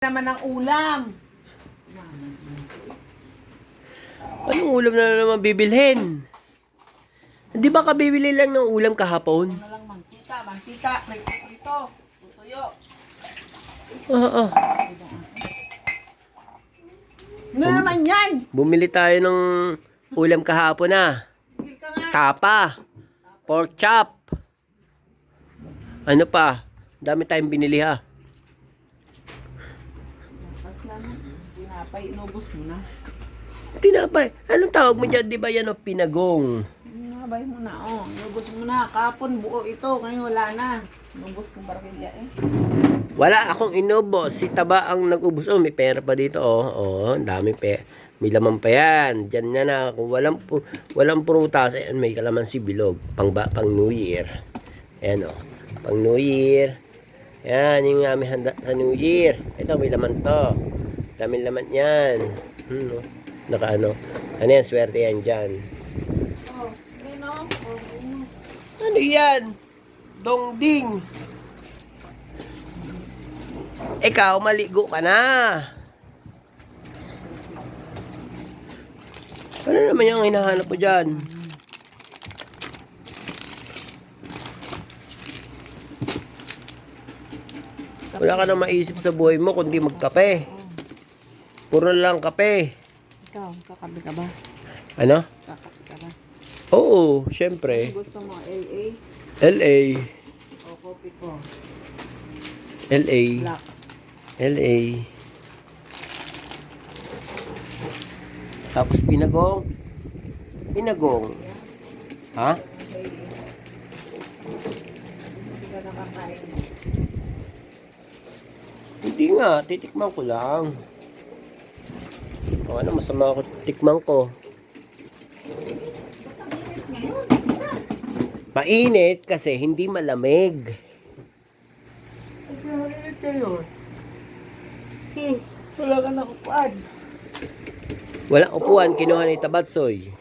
Naman ang ulam. Anong ulam na naman bibilhin? Di ba kabibili lang ng ulam kahapon? Ano lang mantika, prito, tutuyo. Oo. Ano naman yan? Bumili tayo ng ulam kahapon na. Tigil ka nga. Tapa. Pork chop. Ano pa? Dami tayong binili ha. Tapos naman, tinapay, inubos mo na. Tinapay. Anong tawag mo dyan? Di ba yan o pinagong? Tinapay mo na, inubos mo na. Kapon, buo ito, ngayon wala na. Inubos ng barakilya eh. Wala akong inubos. Si Taba ang nag-ubos. Oh, may pera pa dito. Oh, ang dami pa. May laman pa yan. Diyan na. Kung walang prutas, ayan, may kalamansi bilog. Pang New Year. Ayan o. Pang New Year. Yan, yung aming handa sa New Year. Ito, may laman to. Daming laman yan. Naka ano. Ano yan, swerte yan dyan. Ano yan? Dongding. Ikaw, maligo ka na. Ano naman yung hinahanap mo dyan? Wala ka na maisip sa buhay mo kundi magkape. Puro lang kape. Ikaw, kakabi ka ba? Ano? Kakabi ka ba? Oo, syempre. Gusto mo LA LA. o kopi ko? LA. Black. LA. Tapos pinagong. Pinagong. Ha? Hindi ka nakakain. Hindi nga, titikman ko lang. O ano, masama ako tikman ko. Mainit kasi hindi malamig. Narinig kayo. Wala ka nakupad. Walang upuan, kinuha ni Tabatsoy.